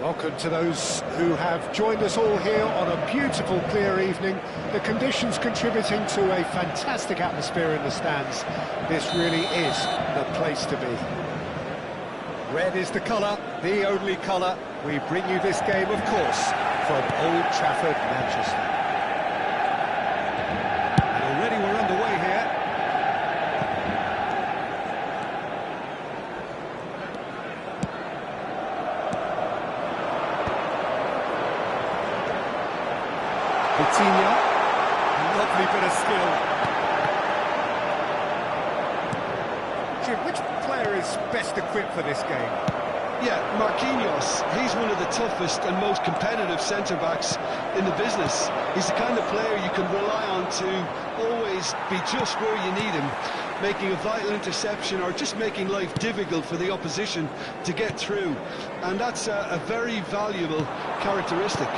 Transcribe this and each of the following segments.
Welcome to those who have joined us all here on a beautiful, clear evening. The conditions contributing to a fantastic atmosphere in the stands. This really is the place to be. Red is the colour, the only colour. We bring you this game, of course, from Old Trafford, Manchester. And already we're underway here. Coutinho, lovely bit of skill. Jim, which player is best equipped for this game? Yeah, Marquinhos. He's one of the toughest and most competitive centre-backs in the business. He's the kind of player you can rely on to always be just where you need him, making a vital interception or just making life difficult for the opposition to get through. And that's a very valuable characteristic.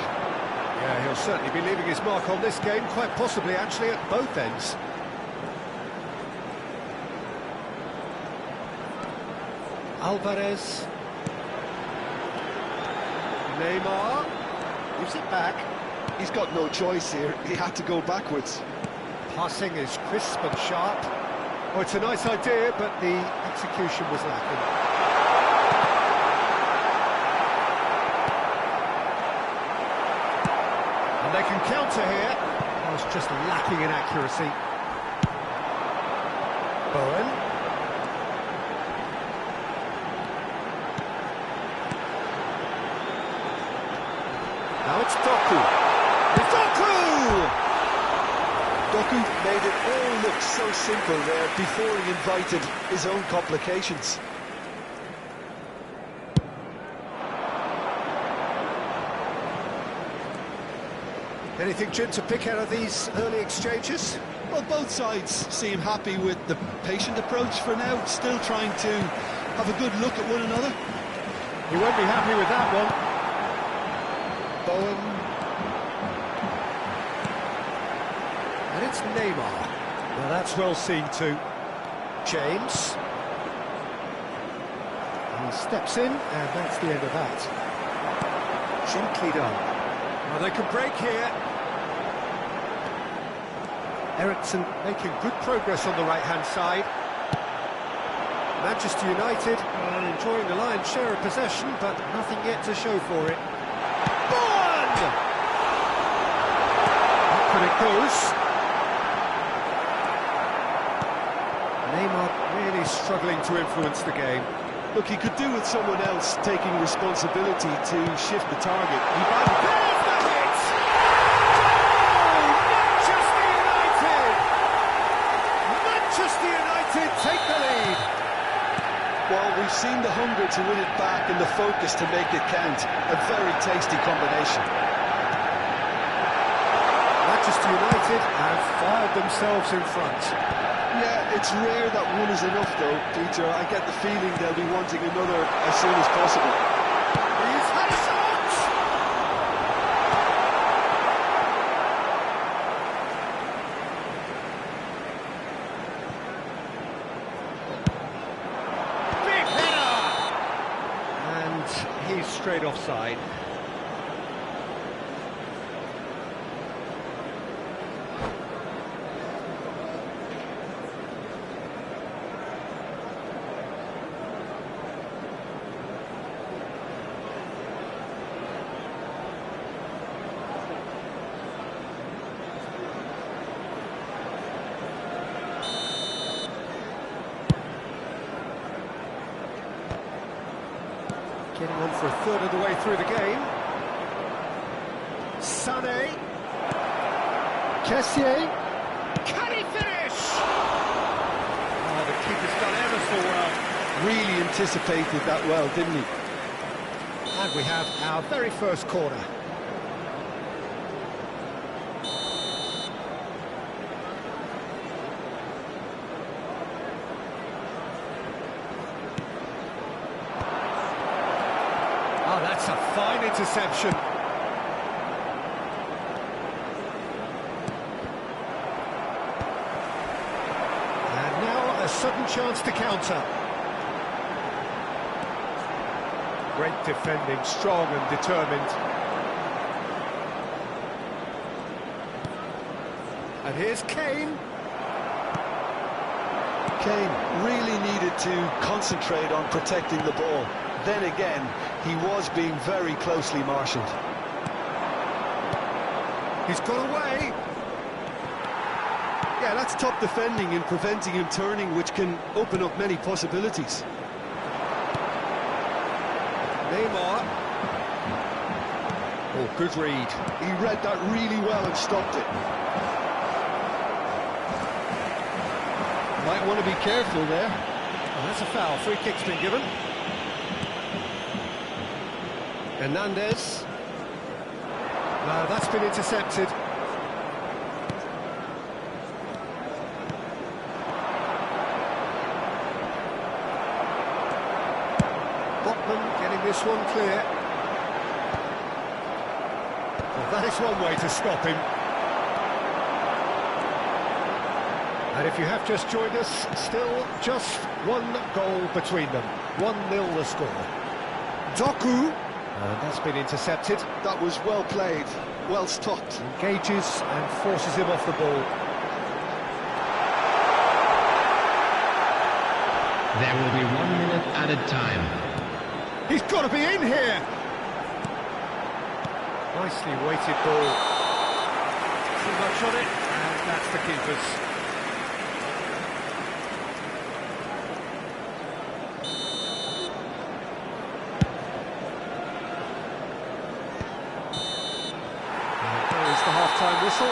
Yeah, he'll certainly be leaving his mark on this game, quite possibly actually at both ends. Alvarez. Neymar. Gives it back. He's got no choice here. He had to go backwards. Passing is crisp and sharp. Oh, it's a nice idea, but the execution was lacking. And they can counter here. Oh, it's just lacking in accuracy. Bowen. Now it's Doku. Doku made it all look so simple there before he invited his own complications. Anything, Jim, to pick out of these early exchanges? Well, both sides seem happy with the patient approach for now, still trying to have a good look at one another. He won't be happy with that one. Bowen. And it's Neymar. Well, that's well seen too. James. He steps in, and that's the end of that. Gently done. Well, they can break here. Ericsson making good progress on the right-hand side. Manchester United are enjoying the lion's share of possession, but nothing yet to show for it. Bowen! But it goes. Neymar really struggling to influence the game. Look, he could do with someone else taking responsibility to shift the target. There's the hit! Oh, Manchester United! Manchester United take the lead. Well, we've seen the hunger to win it back and the focus to make it count. A very tasty combination. Manchester United have fired themselves in front. Yeah, it's rare that one is enough though, Peter. I get the feeling they'll be wanting another as soon as possible. He's had a shot! Big header! And he's straight offside. Getting on for a third of the way through the game. Sané. Kessié. Can he finish? Oh, the keeper's done ever so well. Really anticipated that well, didn't he? And we have our very first corner. Oh, that's a fine interception. A sudden chance to counter. Great defending, strong and determined. And here's Kane. Kane really needed to concentrate on protecting the ball. Then again, he was being very closely marshalled. He's got away. Yeah, that's top defending and preventing him turning, which can open up many possibilities. Neymar. Oh, good read. He read that really well and stopped it. Might want to be careful there. Oh, that's a foul. Free kick's been given. Hernandez. No, that's been intercepted. Botman getting this one clear. Well, that is one way to stop him. And if you have just joined us, still just one goal between them. 1-0 the score. Doku. And that's been intercepted. That was well played, well stopped. Engages and forces him off the ball. There will be 1 minute added time. He's got to be in here! Nicely weighted ball. Too much on it, and that's the keeper's. Half-time whistle.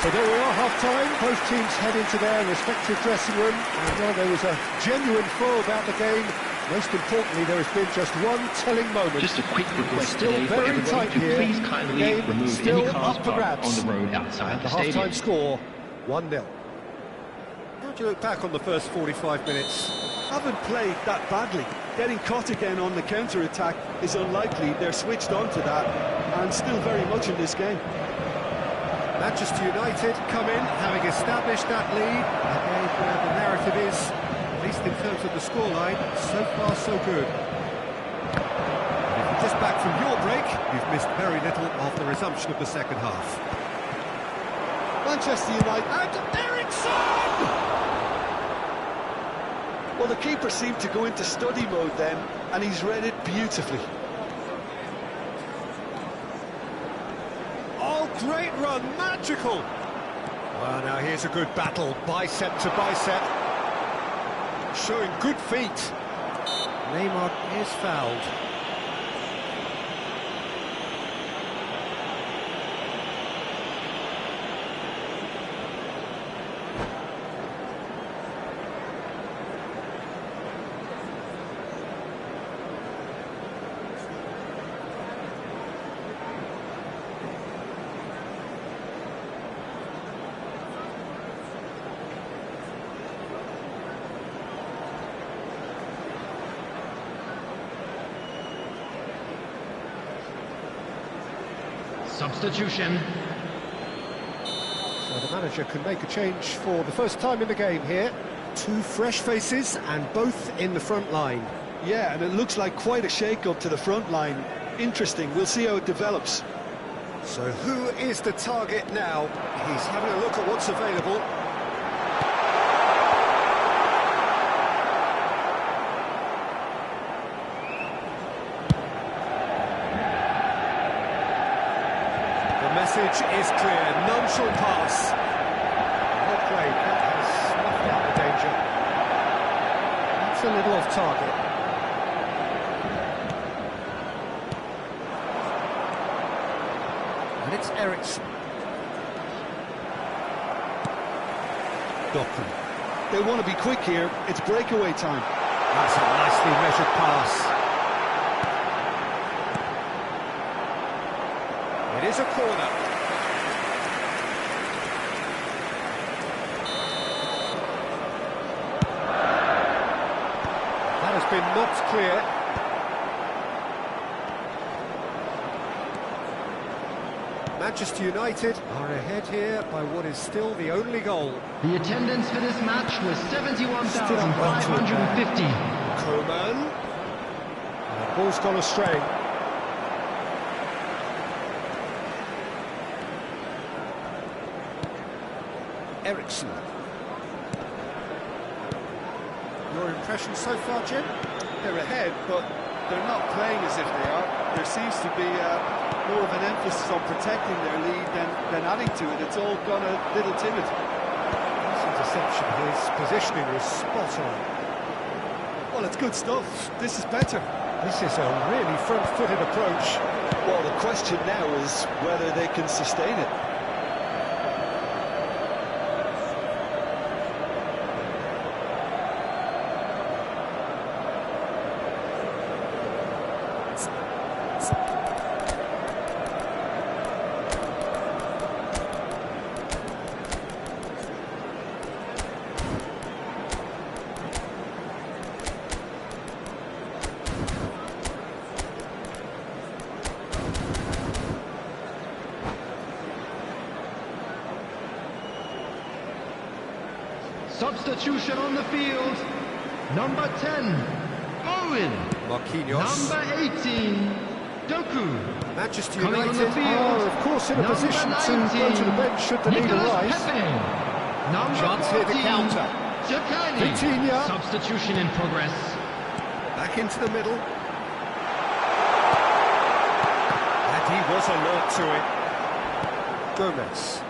So there we are, half-time. Both teams head into their respective dressing room. And well, there was a genuine flow about the game. Most importantly, there has been just one telling moment. Just a quick request still today for very everybody tight to here. please kindly Game remove still any cars up for parked grabs. on the road outside The the stadium. half-time score, 1-0. How do you look back on the first 45 minutes? Haven't played that badly. Getting caught again on the counter-attack is unlikely. They're switched on to that and still very much in this game. Manchester United come in, having established that lead. Again, where the narrative is, at least in terms of the scoreline, so far so good. And if you're just back from your break, you've missed very little of the resumption of the second half. Manchester United and Ericsson! Well, the keeper seemed to go into study mode then, and he's read it beautifully. Great run, magical! Well, now here's a good battle, bicep to bicep. Showing good feet. Neymar is fouled. Substitution. So the manager can make a change for the first time in the game here. Two fresh faces and both in the front line. Yeah, and it looks like quite a shake-up to the front line. Interesting, we'll see how it develops. So who is the target now? He's having a look at what's available. The message is clear, none shall pass. Well played, that has snuffed out the danger. That's a little off target. And it's Ericsson. Doku. They want to be quick here, it's breakaway time. That's a nicely measured pass. It is a corner. That has been knocked clear. Manchester United are ahead here by what is still the only goal. The attendance for this match was 71,550. Coman. And Ball's gone astray. Ericsson. Your impression so far, Jim? They're ahead, but they're not playing as if they are. There seems to be more of an emphasis on protecting their lead than adding to it. It's all gone a little timid. This interception, his positioning was spot on. Well, it's good stuff. This is better. This is a really front-footed approach. Well, the question now is whether they can sustain it. Substitution on the field. Number 10, Owen. Marquinhos. Number 18, Doku. Manchester Coming on United the field. are, of course, in a Number position 19, to go to the bench should the need Nicolas arise. Pepe. Number Chance here to 14, counter. Giacani. Vitinha. Substitution in progress. Back into the middle. And he was alert to it. Gomez.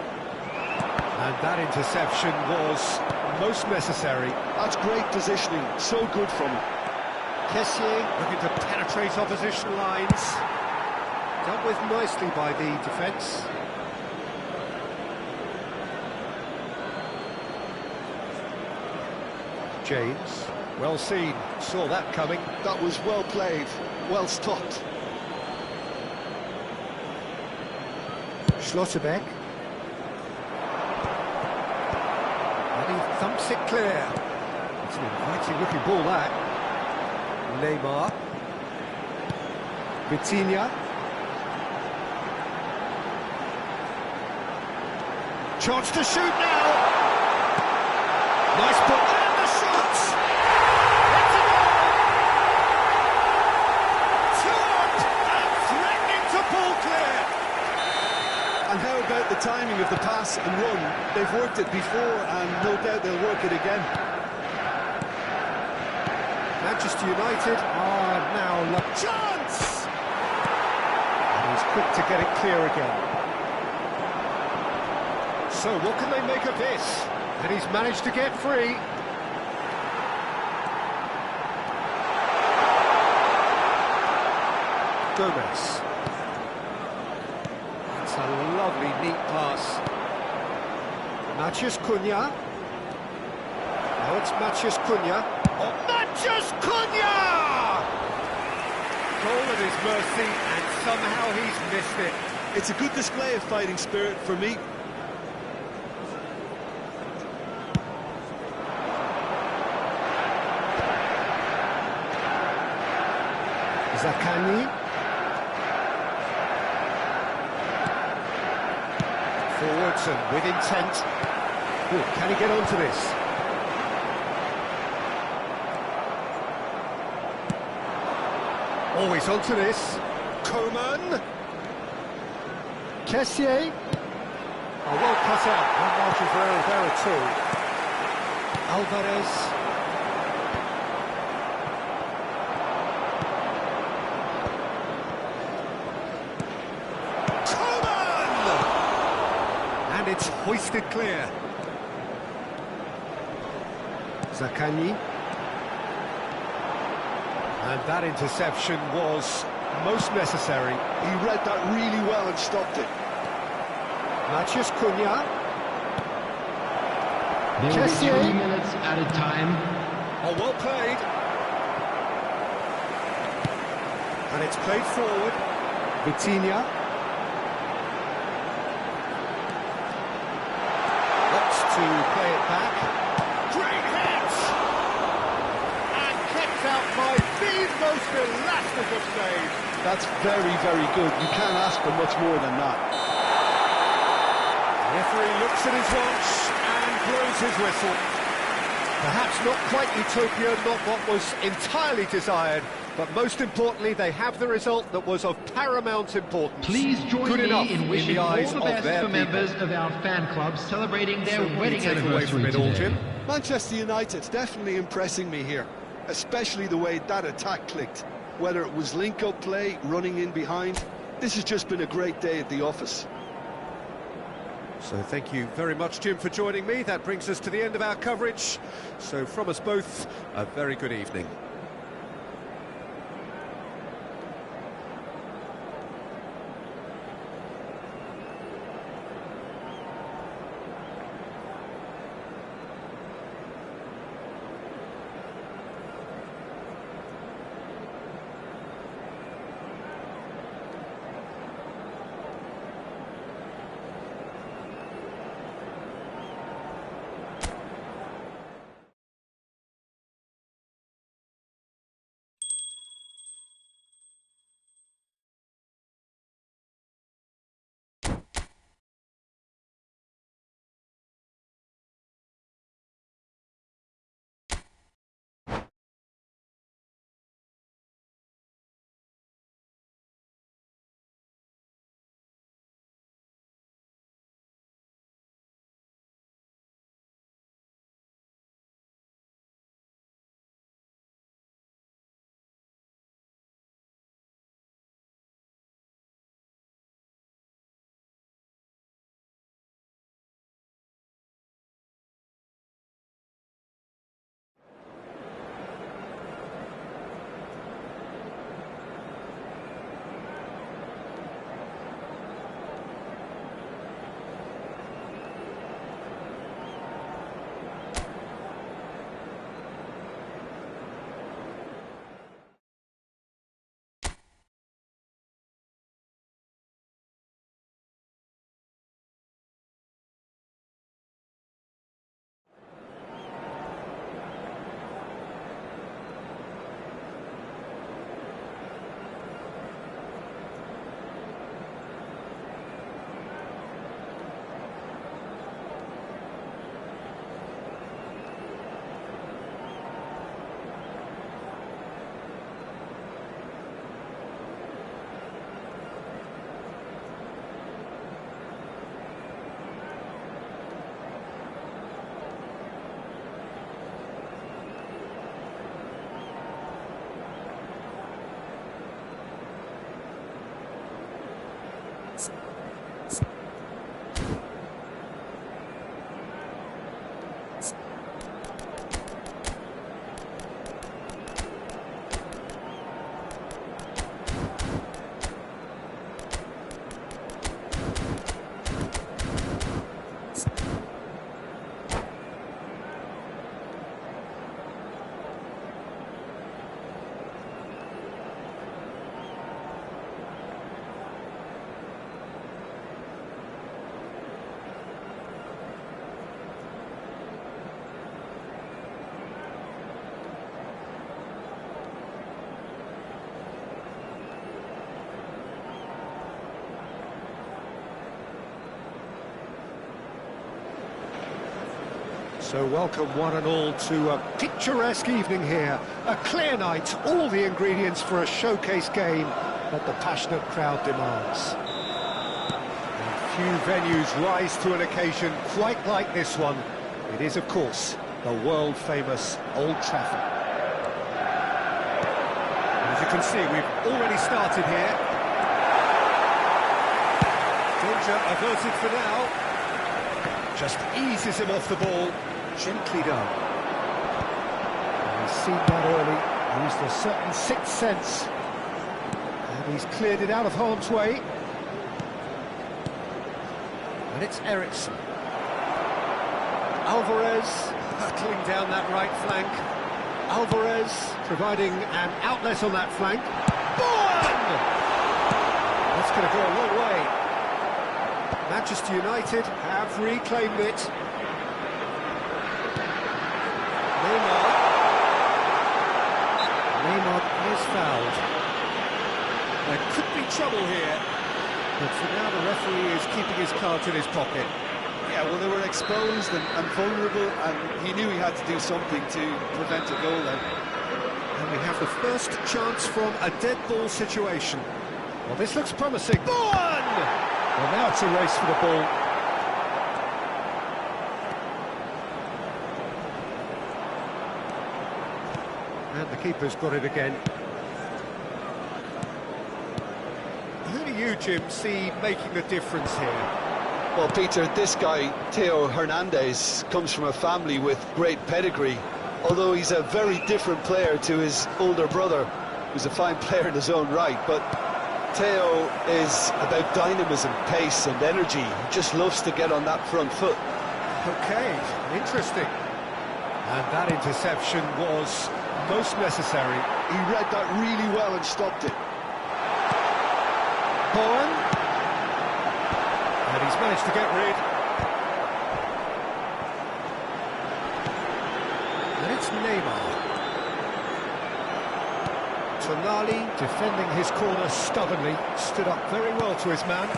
And that interception was most necessary. That's great positioning. So good from him. Kessié looking to penetrate opposition lines. Dealt with nicely by the defence. James, well seen, saw that coming. That was well played, well stopped. Schlotterbeck. And he thumps it clear. It's an inviting looking ball, that. Neymar. Vitinha. Chance to shoot now. Nice ball. And the shot! It's a goal! 2-1 and threatening to pull clear. And how about the timing of the pass and run? They've worked it before and no doubt they'll work it again. Manchester United are now chance! And he's quick to get it clear again. So what can they make of this? And he's managed to get free. Gomez. That's a lovely, neat pass. Matheus Cunha. Now it's Matheus Cunha. Oh, Matheus Cunha! Goal at his mercy, and somehow he's missed it. It's a good display of fighting spirit for me. Giacani. Forwards and with intent. Ooh, can he get onto this? Always onto this. Coman. Kessié. Oh, well cut out. That margin for error there at all. Alvarez. And it's hoisted clear. Giacani. And that interception was most necessary. He read that really well and stopped it. Matheus Cunha. There will be 3 minutes at a time. Oh, well played. And it's played forward. Vitinha. Wants to play it back. Great hit! And kept out by the most elastic of saves. That's very, very good. You can't ask for much more than that. The referee looks at his watch and blows his whistle. Perhaps not quite utopia, not what was entirely desired, But most importantly, they have the result that was of paramount importance. Please join Good me enough in wishing the all eyes the of best their for people. members of our fan club celebrating their So what do you wedding take away anniversary from it all, today. Jim? Manchester United definitely impressing me here, especially the way that attack clicked. Whether it was link-up play, running in behind, this has just been a great day at the office. So thank you very much, Jim, for joining me. That brings us to the end of our coverage. So from us both, a very good evening. So welcome one and all to a picturesque evening here. A clear night, all the ingredients for a showcase game that the passionate crowd demands. And few venues rise to an occasion quite like this one. It is, of course, the world-famous Old Trafford. And as you can see, we've already started here. Danger averted for now. Just eases him off the ball. Gently done. And he's seen that early, used a certain sixth sense. And he's cleared it out of harm's way. And it's Ericsson. Alvarez battling down that right flank. Alvarez providing an outlet on that flank. Bourne! That's going to go a long way. Manchester United have reclaimed it. Neymar is fouled. There could be trouble here, but for now the referee is keeping his cards in his pocket. Yeah, well, they were exposed and vulnerable, and he knew he had to do something to prevent a goal then. And we have have the first chance from a dead ball situation. Well, this looks promising. One! Well, now it's a race for the ball. And the keeper's got it again. Who do you, Jim, see making the difference here? Well, Peter, this guy, Theo Hernandez, comes from a family with great pedigree, although he's a very different player to his older brother, who's a fine player in his own right. But Theo is about dynamism, pace and energy. He just loves to get on that front foot. Okay, interesting. And that interception was most necessary. He read that really well and stopped it. Bowen. And he's managed to get rid. And it's Neymar. Tonali, defending his corner stubbornly, stood up very well to his man.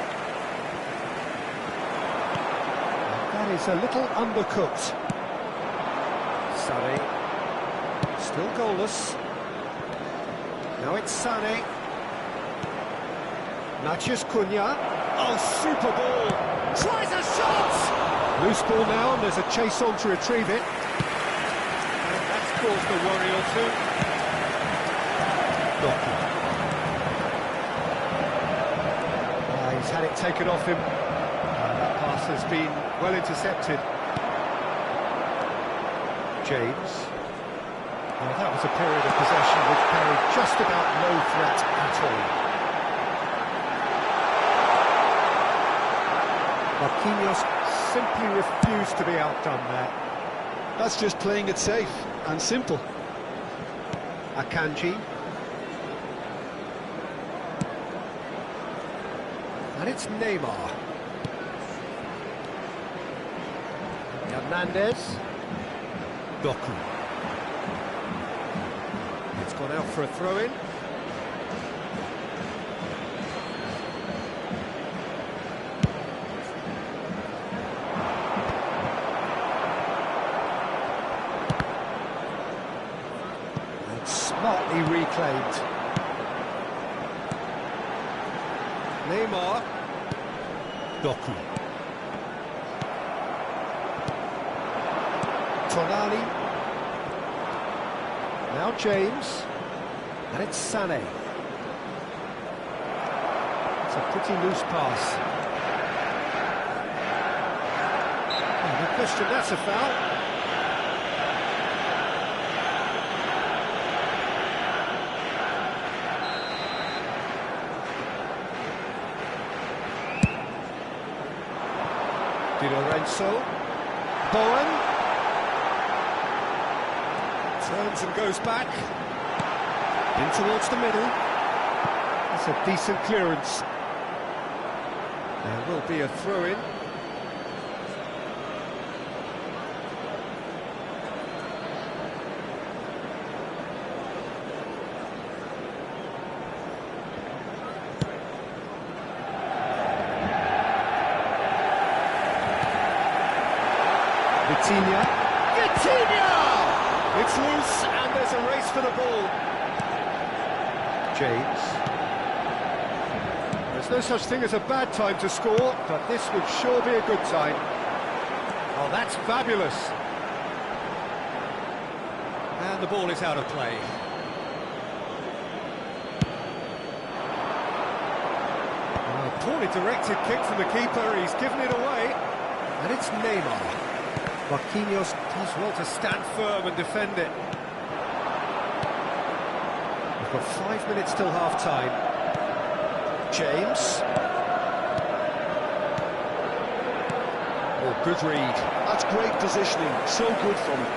And that is a little undercooked. Sané, still goalless. Now it's Sané. Natchez Cunha. Oh, super ball! Tries a shot! Loose ball now, and there's a chase on to retrieve it. And that's caused a worry or two. He's had it taken off him. That pass has been well intercepted. James. Well, that was a period of possession which carried just about no threat at all. Marquinhos simply refused to be outdone there. That's just playing it safe and simple. Akanji. And it's Neymar. Hernandez. Doku. It's gone out for a throw-in. Smartly reclaimed. Neymar. Doku. Tonali. Now James. And it's Sané. It's a pretty loose pass. Oh, no question, that's a foul. Di Lorenzo. Bowen. Turns and goes back. In towards the middle. That's a decent clearance. There will be a throw-in. Vitinha! It's loose and there's a race for the ball. James. There's no such thing as a bad time to score, but this would sure be a good time. Oh, that's fabulous. And the ball is out of play. Oh, a poorly directed kick from the keeper, he's given it away. And it's Neymar. Marquinhos does well to stand firm and defend it. We've got 5 minutes till half-time. James. Oh, good read. That's great positioning, so good from him.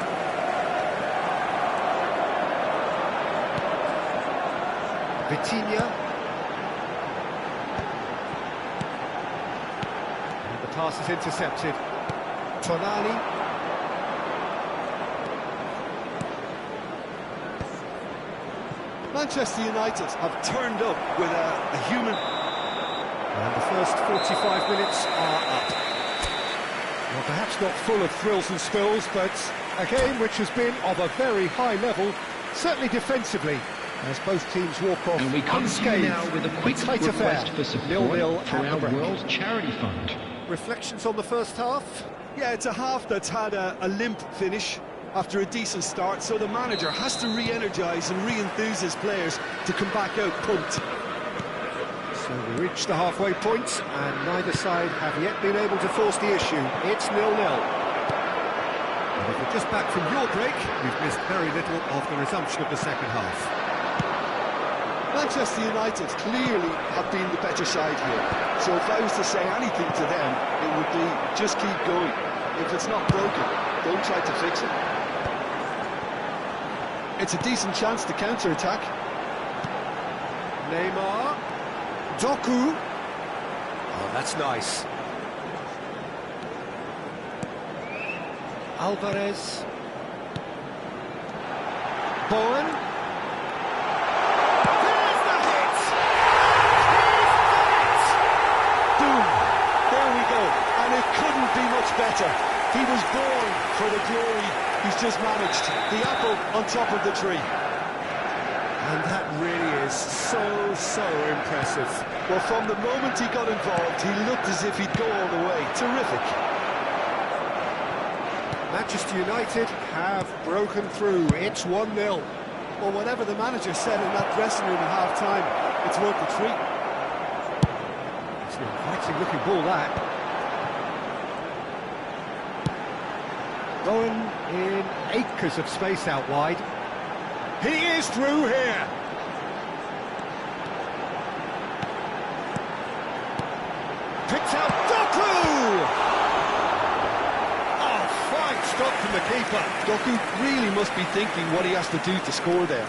Vitinha. And the pass is intercepted. Tonali. Manchester United have turned up with a human... And the first 45 minutes are up. Well, perhaps not full of thrills and spills, but a game which has been of a very high level Certainly defensively, as both teams walk off And we come to you unscathed. now with a quick tight request affair. for support 0-0 for at our the break. World Charity Fund. Reflections on the first half? Yeah, it's a half that's had a limp finish after a decent start, so the manager has to re-energise and re-enthuse his players to come back out pumped. So we reached the halfway point, and neither side have yet been able to force the issue. It's 0-0. And if you're just back from your break, you've missed very little of the resumption of the second half. Manchester United clearly have been the better side here, so if I was to say anything to them, it would be just keep going. If it's not broken, don't try to fix it. It's a decent chance to counter-attack. Neymar. Doku. Oh, that's nice. Alvarez. Bowen. There's the hit! He's Boom! There we go. And it couldn't be much better. He was born for the glory he's just managed. The apple on top of the tree. And that really is so impressive. Well, from the moment he got involved, he looked as if he'd go all the way. Terrific. Manchester United have broken through. It's 1-0. Well, whatever the manager said in that dressing room at half-time, it's worth the treat. It's an inviting looking ball, that. Bowen in acres of space out wide. He is through here. Picks out Doku! Oh, fine stop from the keeper. Doku really must be thinking what he has to do to score there.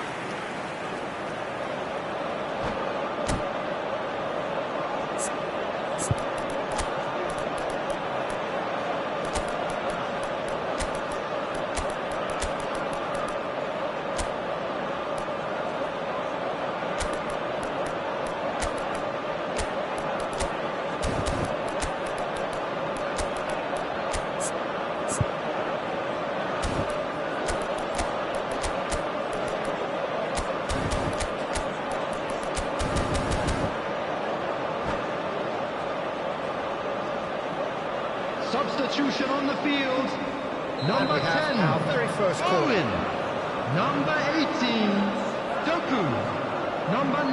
Substitution on the field. Number 10, our very first call. Owen. Number 18, Doku. Number 9,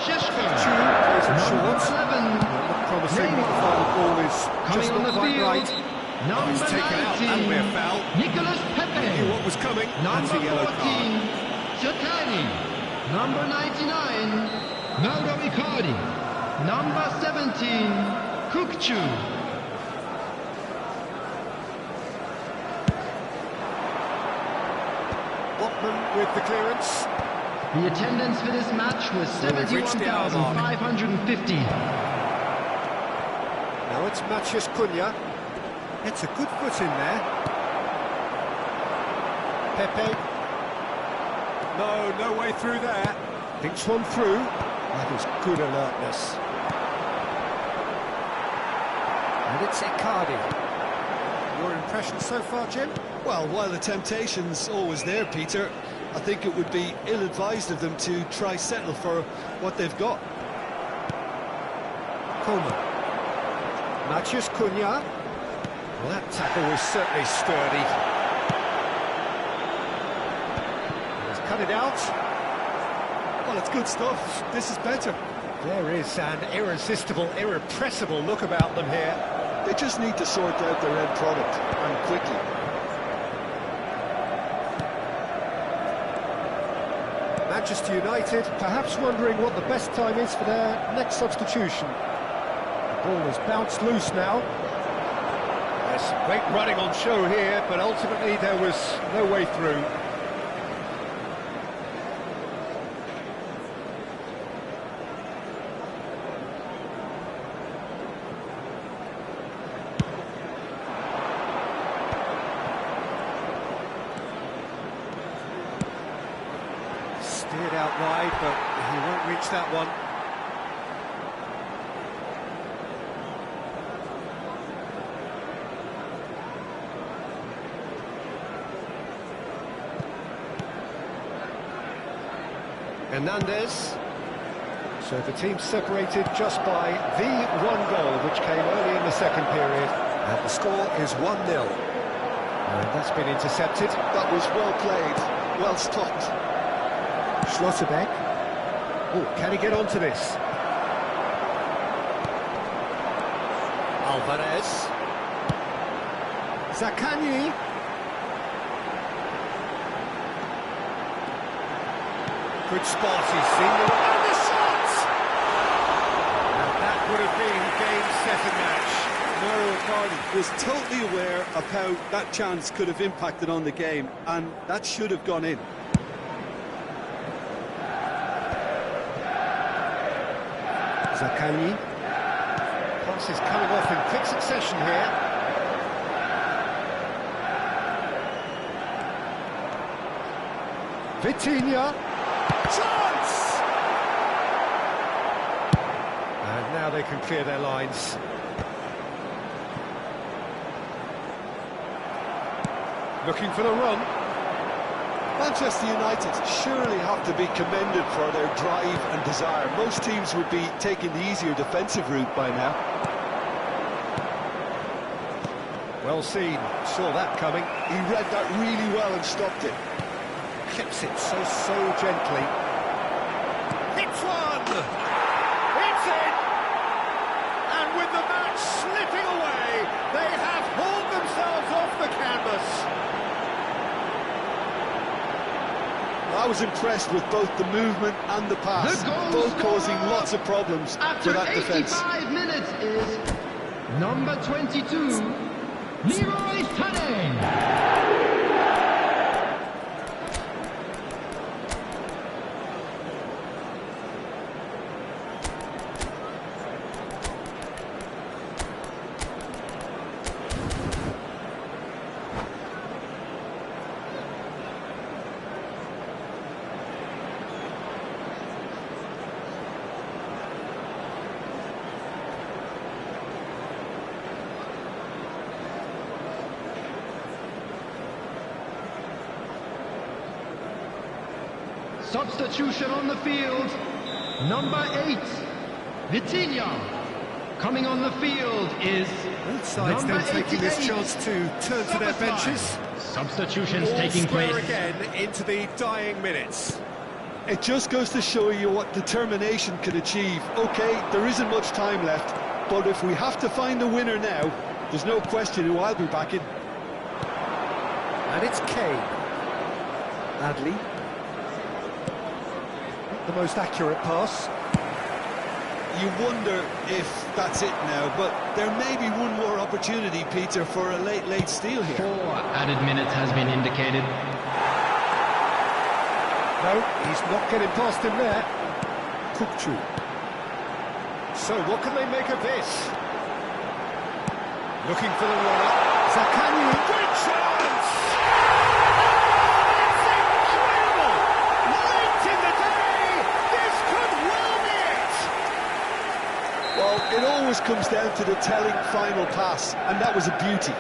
Sheshko. Plays it Number short. 11, Not promising, but the Neymar. final ball is Coming just on not the quite field, right. number He's taken out. That'll be a 19, foul. Nicolas Pepe. Knew what was coming. That's Number a yellow 14, card. Shakani. Number 99, Mauro Icardi. Number 17, Kukchu. Botman with the clearance. The attendance for this match was we've reached the hour mark. 71,550. Now it's Matheus Cunha. It's a good foot in there. Pepe. No way through there. Thinks one through. That is good alertness. And it's Icardi. Your impression so far, Jim? Well, while the temptation's always there, Peter, I think it would be ill-advised of them to try settle for what they've got. Coleman. Matheus Cunha. Well, that tackle was certainly sturdy. He's cut it out. Well, it's good stuff. This is better. There is an irresistible, irrepressible look about them here. They just need to sort out their end product, and quickly. Manchester United perhaps wondering what the best time is for their next substitution. The ball has bounced loose now. There's some great running on show here, but ultimately there was no way through. Steered out wide, but he won't reach that one. Hernandez. So the team separated just by the one goal, which came early in the second period. And the score is 1-0. And that's been intercepted. That was well played, well stopped. Schlotterbeck. Oh, can he get onto this? Alvarez. Zaccagni. Good spot, he's seen the... And the shot! And that would have been game, set and match. Mario Icardi was totally aware of how that chance could have impacted on the game, and that should have gone in. Zaccagni. Passes coming off in quick succession here. Vitinha. Chance! And now they can clear their lines. Looking for the run. Manchester United surely have to be commended for their drive and desire. Most teams would be taking the easier defensive route by now. Well seen, saw that coming. He read that really well and stopped it. Clips it so gently. Hits one! It's in! And with the match slipping away, they have hauled themselves off the canvas. I was impressed with both the movement and the pass, both causing lots of problems for that defence. After 85 minutes is number 22, Leroy Sané. Substitution on the field, number 8, Vitinha. Coming on the field is Both sides number then taking this 88, chance to turn to their benches. Substitutions All taking square place. again into the dying minutes. It just goes to show you what determination can achieve. OK, there isn't much time left, but if we have to find the winner now, there's no question who I'll be backing. And it's Kane. Adley. The most accurate pass. You wonder if that's it now, but there may be one more opportunity, Peter, for a late steal here. 4 added minutes has been indicated. No, he's not getting past him there. Kukçu. So what can they make of this? Looking for the runner. Zaccagni. Good chance! It's incredible! Late in the day, this could well be it! Well, it always comes down to the telling final pass, and that was a beauty.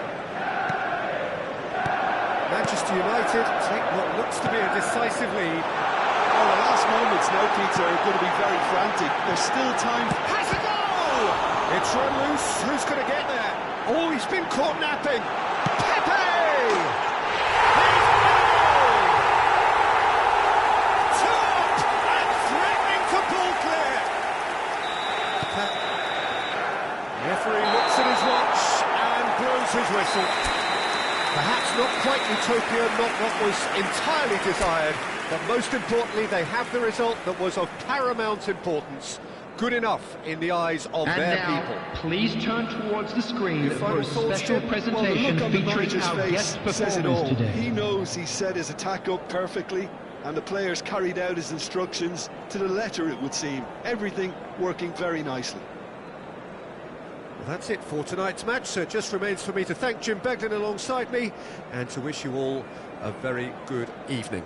Manchester United take what looks to be a decisive lead. Well, the last moments now, Peter, are going to be very frantic. There's still time. Has a goal! It's run loose. Who's going to get there? Oh, he's been caught napping. Pepe! He's goal! Top and threatening to pull clear. The referee looks at his watch and blows his whistle. Perhaps not quite utopia, not what was entirely desired, but most importantly, they have the result that was of paramount importance. Good enough in the eyes of their now, people. please turn towards the screen Your for final a thoughts, special Jim? presentation Well, the look on the featuring manager's our face guest says it all. performers today. He knows he set his attack up perfectly, and the players carried out his instructions to the letter, it would seem. Everything working very nicely. Well, that's it for tonight's match, so it just remains for me to thank Jim Beglin alongside me and to wish you all a very good evening.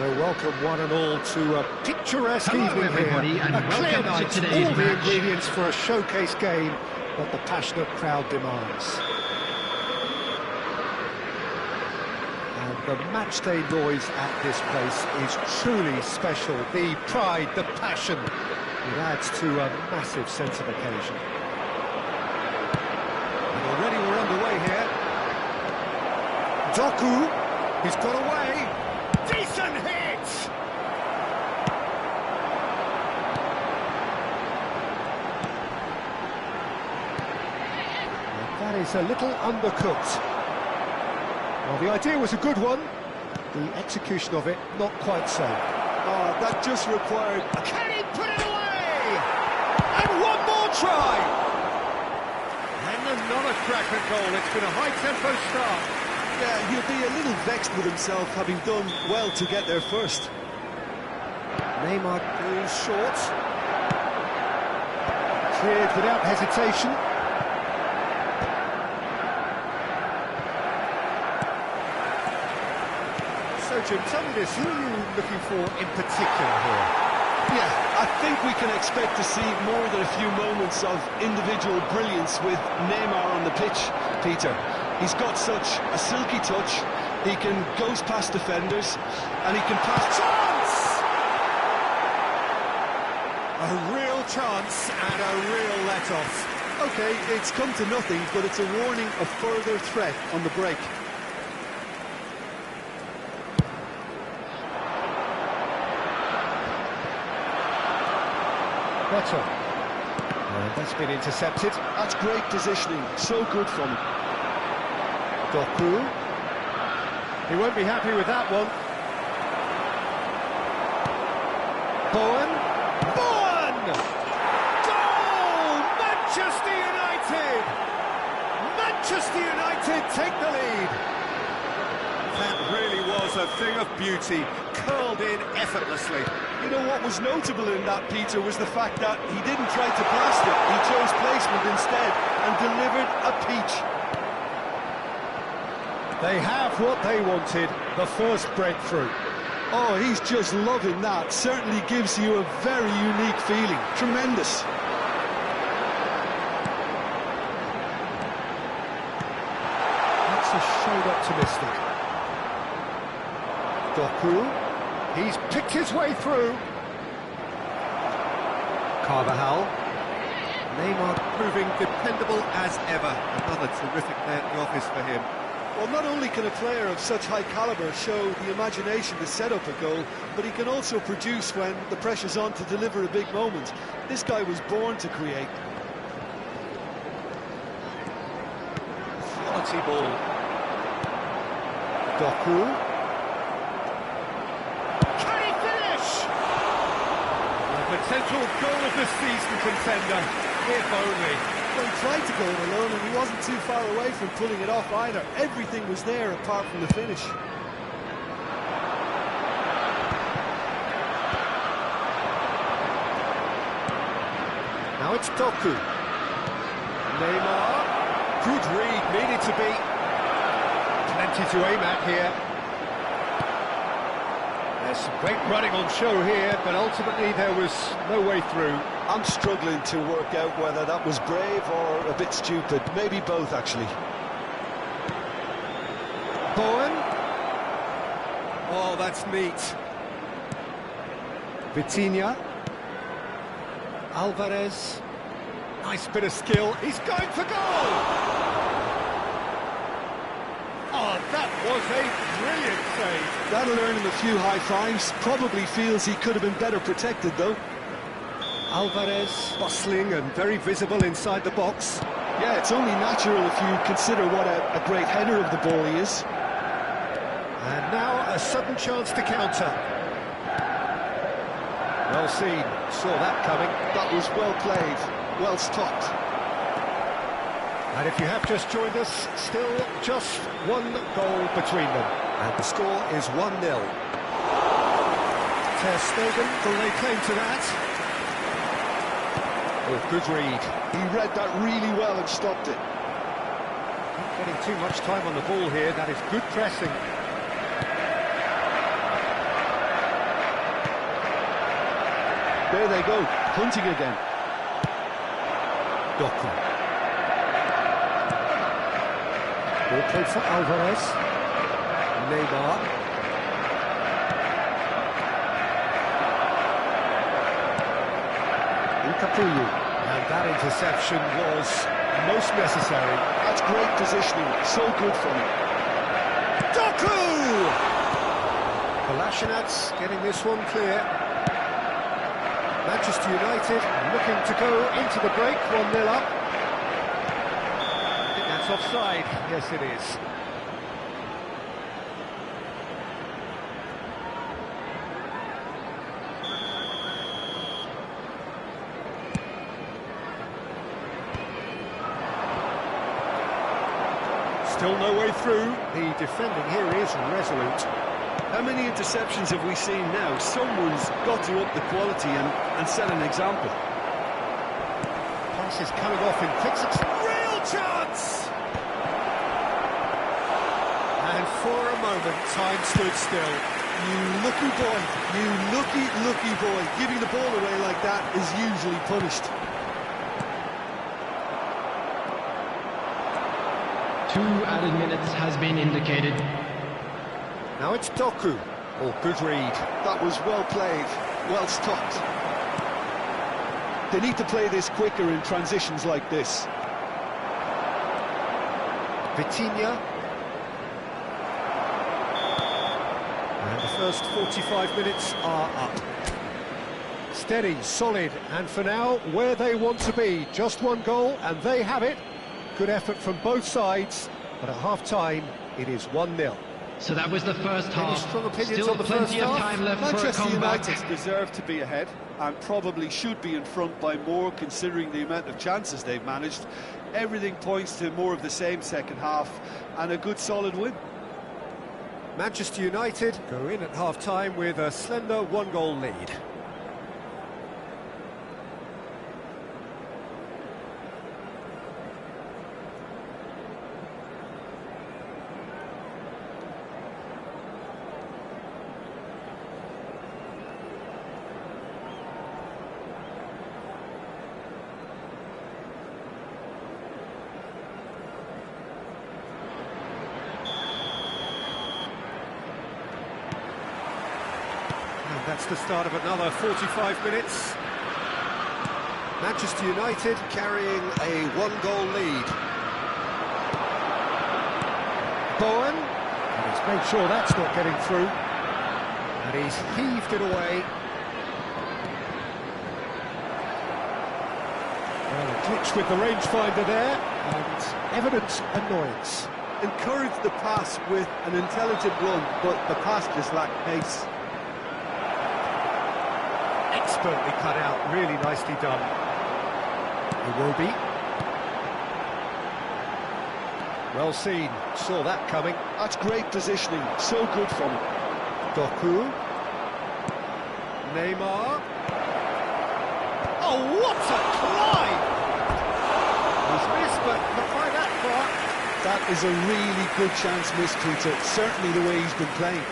So welcome one and all to a picturesque evening everybody, here. and A clear welcome to night, today's all the match. ingredients for a showcase game that the passionate crowd demands. And the matchday noise at this place is truly special. The pride, the passion, it adds to a massive sense of occasion. And already we're underway here. Doku, he's got away. Decent hit! That is a little undercooked. Well, the idea was a good one. The execution of it, not quite so. Oh, that just required... Can he put it away? And one more try! And another cracker goal. It's been a high-tempo start. Yeah, he'll be a little vexed with himself, having done well to get there first. Neymar goes short. Cleared without hesitation. So, Jim, tell me this, who are you looking for in particular here? Yeah, I think we can expect to see more than a few moments of individual brilliance with Neymar on the pitch, Peter. He's got such a silky touch, he can goes past defenders, and he can pass... Chance! A real chance and a real let-off. OK, it's come to nothing, but it's a warning of further threat on the break. Better. And that's been intercepted. That's great positioning, so good from him. Doku. He won't be happy with that one. Bowen. Bowen! Goal! Manchester United! Manchester United take the lead. That really was a thing of beauty, curled in effortlessly. You know what was notable in that, Peter, was the fact that he didn't try to blast it. He chose placement instead and delivered a peach. They have what they wanted, the first breakthrough. Oh, he's just loving that. Certainly gives you a very unique feeling. Tremendous. That's a shade optimistic. Doku. He's picked his way through. Carvajal. Neymar proving dependable as ever. Another terrific day at the office for him. Well, not only can a player of such high calibre show the imagination to set up a goal, but he can also produce when the pressure's on to deliver a big moment. This guy was born to create. Quality ball. Doku. Potential goal of the season contender, if only. Well, he tried to go it alone and he wasn't too far away from pulling it off either. Everything was there apart from the finish. Now it's Doku. Neymar. Good read, needed to be. Plenty to aim at here. There's some great running on show here, but ultimately there was no way through. I'm struggling to work out whether that was brave or a bit stupid. Maybe both, actually. Bowen. Oh, that's neat. Vitinha. Alvarez. Nice bit of skill. He's going for goal! Oh, that was a brilliant save. That'll earn him a few high fives. Probably feels he could have been better protected, though. Alvarez, bustling and very visible inside the box. Yeah, it's only natural if you consider what a great header of the ball he is. And now a sudden chance to counter. Well seen, saw that coming. That was well played, well stopped. And if you have just joined us, still just one goal between them. And the score is 1-0. Ter Stegen will lay claim to that. Oh, good read. He read that really well and stopped it. Not getting too much time on the ball here, that is good pressing. There they go, hunting again. Doku. Ball played for Alvarez. Neymar. Capim. And that interception was most necessary. That's great positioning, so good from him. Doku! Kolasinac getting this one clear. Manchester United looking to go into the break, 1-0 up. I think that's offside. Yes, it is. Still no way through. The defending here is resolute. How many interceptions have we seen now? Someone's got to up the quality and set an example. Pass is coming off in quick succession. Real chance! And for a moment, time stood still. You lucky boy, you lucky boy. Giving the ball away like that is usually punished. 2 added minutes has been indicated. Now it's Doku. Oh, good read. That was well played, well stopped. They need to play this quicker in transitions like this. Vitinha. And the first 45 minutes are up. Steady, solid, and for now, where they want to be. Just one goal, and they have it. Good effort from both sides, but at half-time, it is 1-0. So that was the first half. Strong opinions Still on the plenty first of half? time left for a Manchester comeback. United deserve to be ahead and probably should be in front by more considering the amount of chances they've managed. Everything points to more of the same second half and a good solid win. Manchester United go in at half-time with a slender 1-goal lead. That's the start of another 45 minutes. Manchester United carrying a 1-goal lead. Bowen, and he's made sure that's not getting through. And he's heaved it away. Well, a glitch with the rangefinder there, and evident annoyance. Encourage the pass with an intelligent run, but the pass just lacked pace. Expertly cut out, really nicely done. Iwobi. Well seen, saw that coming. That's great positioning, so good from him. Doku. Neymar. Oh, what a climb! He's missed, but not by that far. That is a really good chance missed, Peter, certainly the way he's been playing.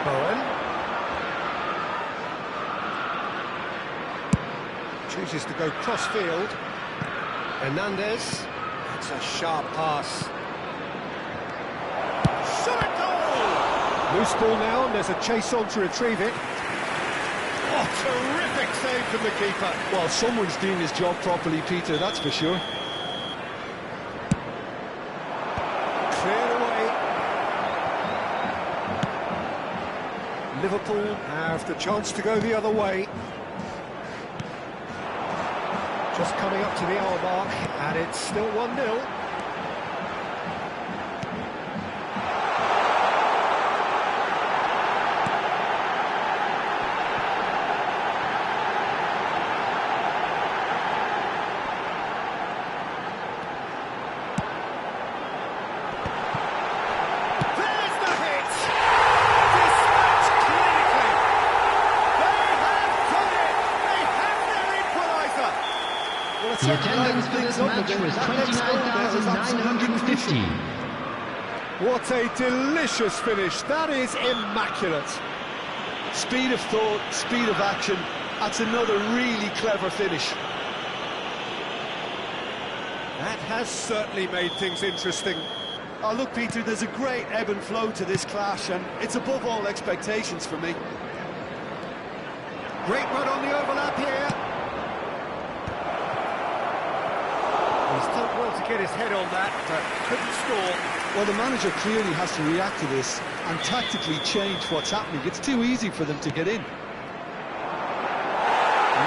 Bowen. Chooses to go cross-field. Hernandez. That's a sharp pass. Shot at goal! Loose ball now, and there's a chase on to retrieve it. Oh, terrific save from the keeper. Well, someone's doing his job properly, Peter, that's for sure. Cleared away. Liverpool have the chance to go the other way. Just coming up to the hour mark, and it's still 1-0. The attendance for this match was 29,950. What a delicious finish. That is immaculate. Speed of thought, speed of action. That's another really clever finish. That has certainly made things interesting. Oh, look, Peter, there's a great ebb and flow to this clash, and it's above all expectations for me. Great run on the overlap here. He's done well to get his head on that, but couldn't score. Well, the manager clearly has to react to this and tactically change what's happening. It's too easy for them to get in.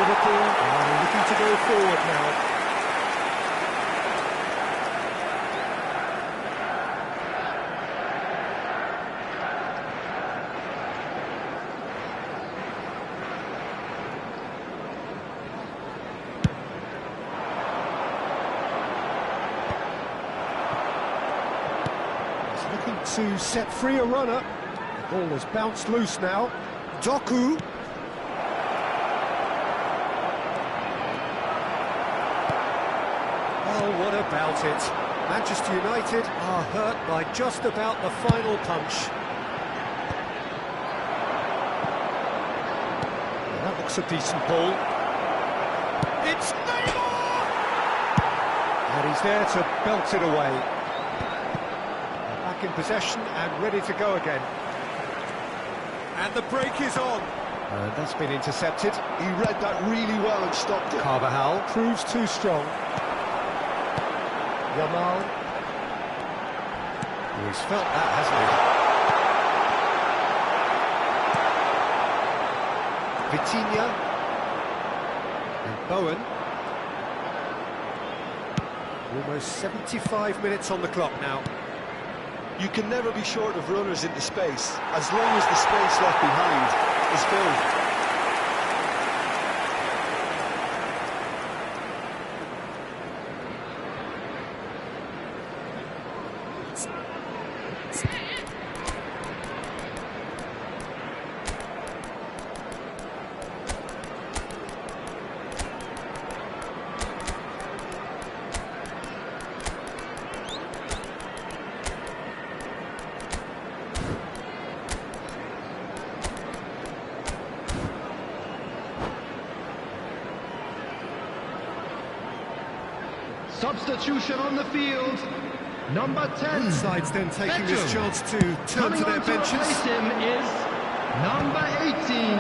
Liverpool are looking to go forward now. Looking to set free a runner. The ball has bounced loose now. Doku. Oh, what about it? Manchester United are hurt by just about the final punch. Well, that looks a decent ball. It's Neymar! And he's there to belt it away. In possession and ready to go again. And the break is on. And that's been intercepted. He read that really well and stopped it. Carvajal proves too strong. Yamal. He's felt that, hasn't he? Vitinha. And Bowen. Almost 75 minutes on the clock now. You can never be short of runners into space, as long as the space left behind is filled. Substitution on the field. Number 10. Sides then taking this chance to turn Coming to their on to benches. replace him is number 18,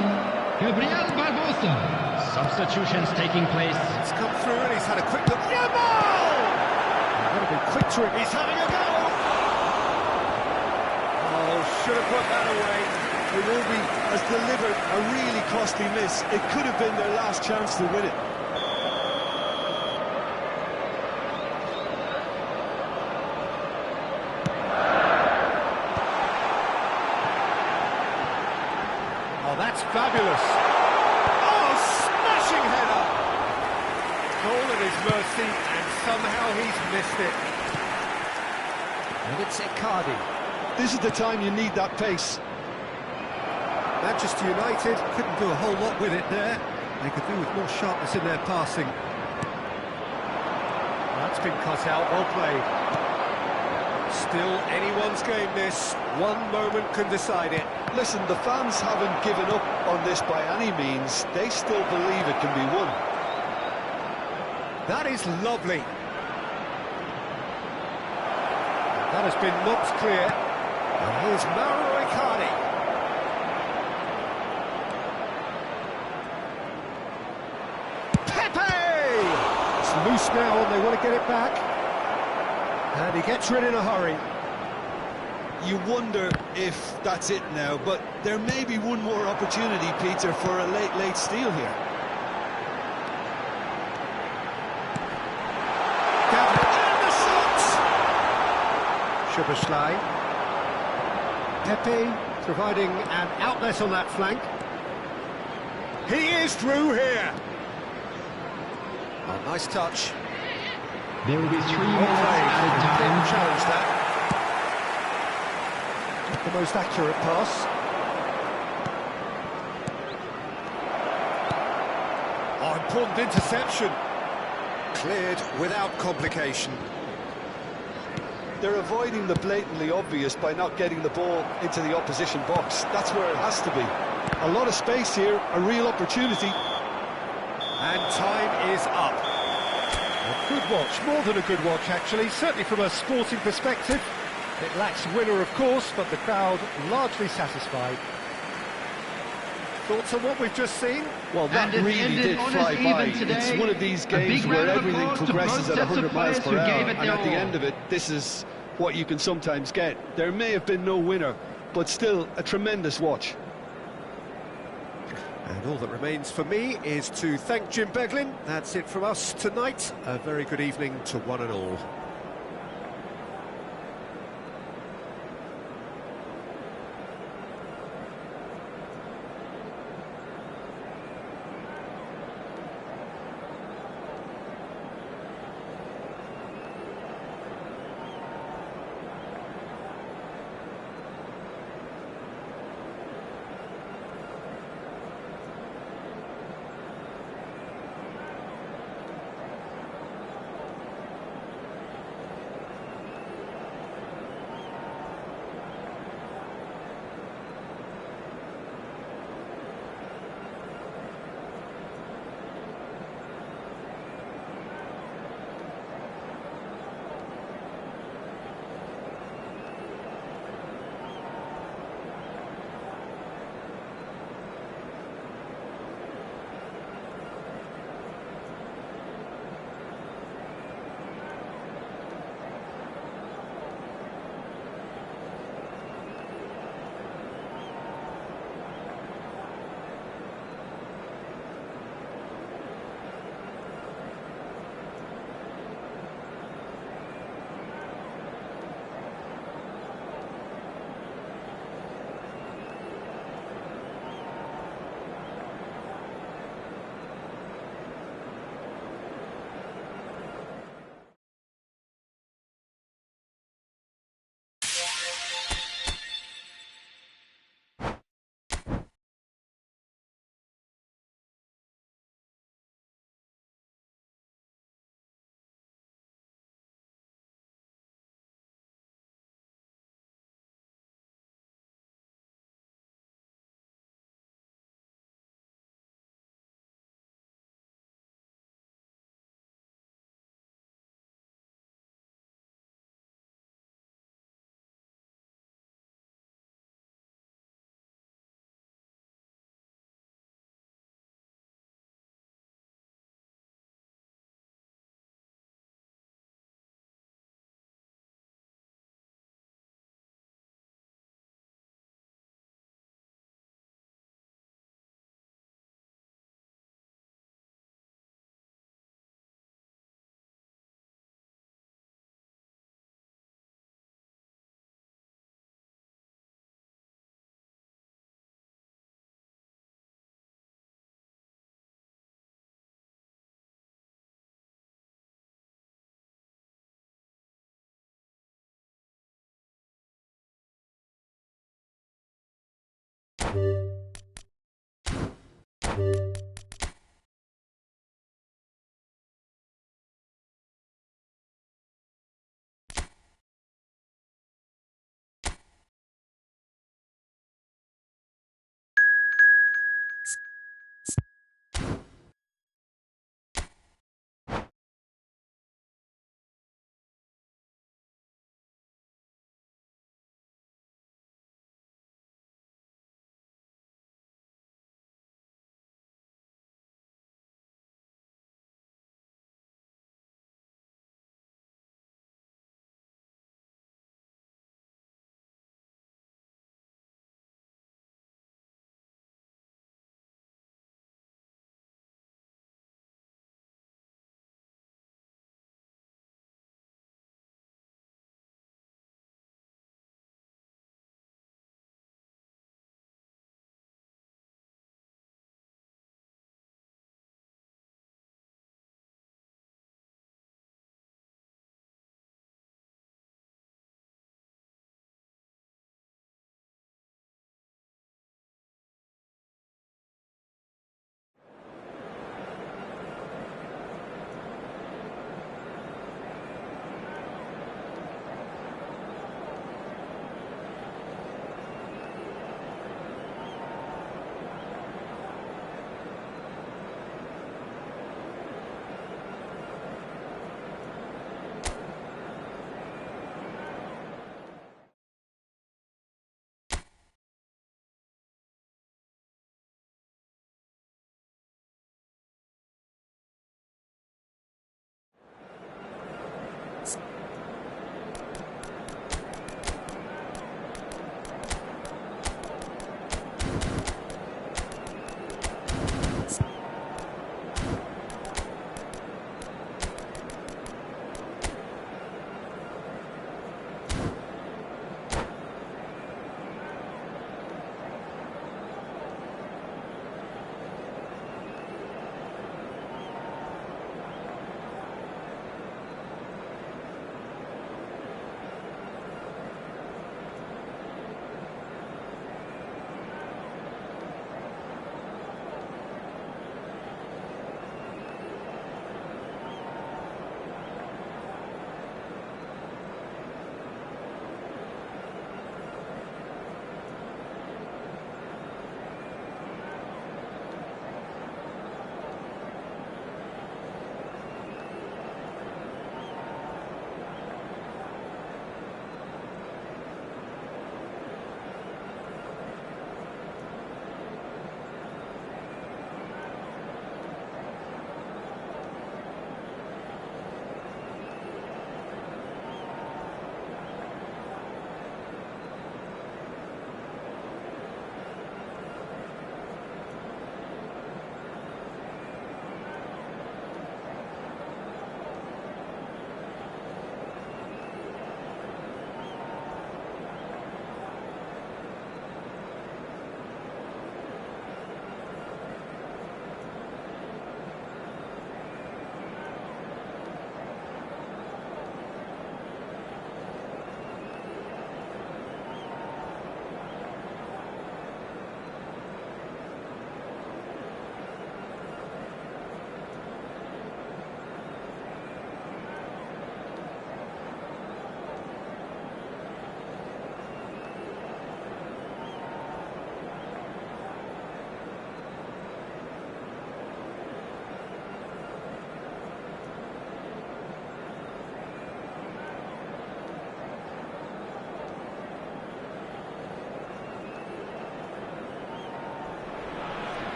Gabriel Barbosa. Substitutions taking place. He's come through and he's had a quick look. Yamal! He's got to be quick to it. He's having a go! Oh, should have put that away. It will be as delivered a really costly miss. It could have been their last chance to win it. That's fabulous. Oh, smashing header. Goal at his mercy, and somehow he's missed it. And it's Icardi. This is the time you need that pace. Manchester United couldn't do a whole lot with it there. They could do with more sharpness in their passing. That's been cut out, well played. Still anyone's game this. One moment can decide it. Listen, the fans haven't given up on this by any means. They still believe it can be won. That is lovely. That has been knocked clear. And here's Mauro Icardi. Pepe! It's loose now and they want to get it back. And he gets rid in a hurry. You wonder if that's it now, but there may be one more opportunity, Peter, for a late steal here. And the shot! Szoboszlai. Pepe providing an outlet on that flank. He is through here. Oh, nice touch. There will be 3 minutes added time. Challenge that. Not the most accurate pass. Oh, important interception. Cleared without complication. They're avoiding the blatantly obvious by not getting the ball into the opposition box. That's where it has to be. A lot of space here, a real opportunity. And time is up. A good watch, more than a good watch actually, certainly from a sporting perspective. It lacks winner, of course, but the crowd largely satisfied. Thoughts on what we've just seen? Well, that And it really ended did on fly us by. even today. It's one of these A games big where round of everything applause to progresses both at sets of 100 miles players per who hour, gave it and their at the all. end of it, this is what you can sometimes get. There may have been no winner, but still a tremendous watch. And all that remains for me is to thank Jim Beglin. That's it from us tonight. A very good evening to one and all.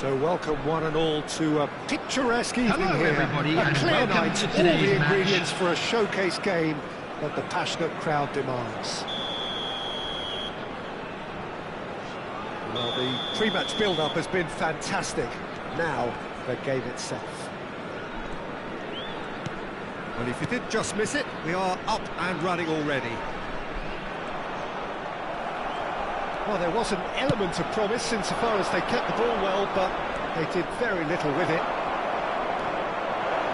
So welcome one and all to a picturesque evening Hello, here. everybody, A and clear welcome night, to all today's the match. ingredients for a showcase game that the passionate crowd demands. Well, the pre-match build-up has been fantastic. Now, the game itself. Well, if you did just miss it, we are up and running already. Well, there was an element of promise insofar as they kept the ball well, but they did very little with it.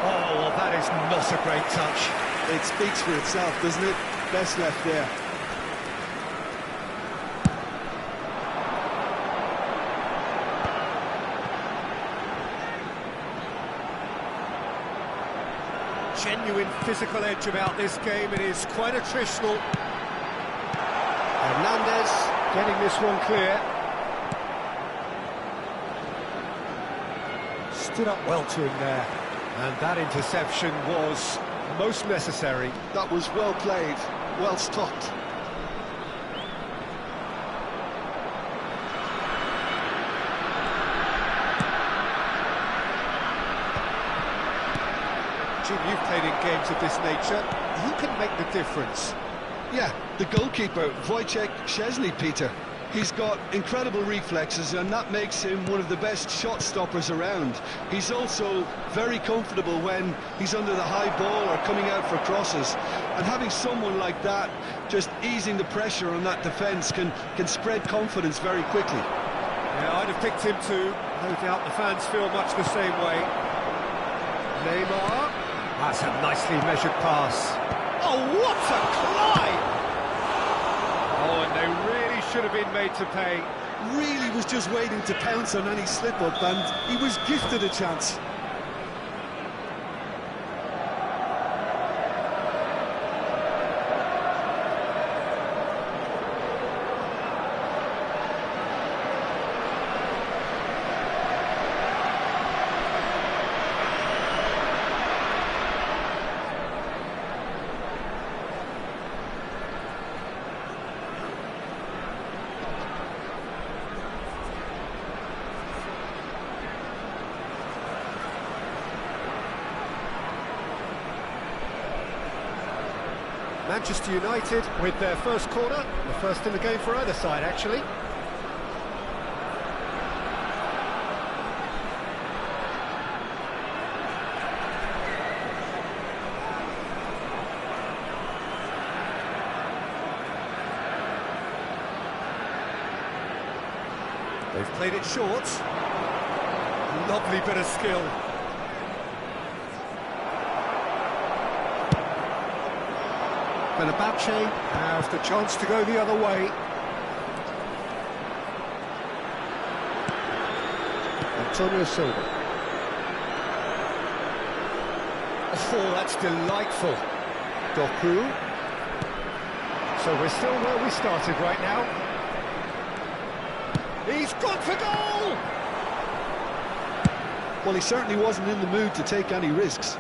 Oh, well, that is not a great touch. It speaks for itself, doesn't it? Best left there. Genuine physical edge about this game. It is quite attritional. Hernandez getting this one clear. Stood up well to him there. And that interception was most necessary. That was well played, well stopped. Jim, you've played in games of this nature. Who can make the difference? Yeah, the goalkeeper, Wojciech Szczesny, Peter. He's got incredible reflexes, and that makes him one of the best shot stoppers around. He's also very comfortable when he's under the high ball or coming out for crosses. And having someone like that just easing the pressure on that defence can spread confidence very quickly. Yeah, I'd have picked him too. No doubt the fans feel much the same way. Neymar. That's a nicely measured pass. Oh, what a climb! Oh, and they really should have been made to pay. Really was just waiting to pounce on any slip-up, and he was gifted a chance. Manchester United with their first corner, the first in the game for either side, actually. They've played it short. Lovely bit of skill. Fenerbahce have the chance to go the other way. Antonio Silva. Oh, that's delightful. Doku. So we're still where we started right now. He's gone for goal! Well, he certainly wasn't in the mood to take any risks.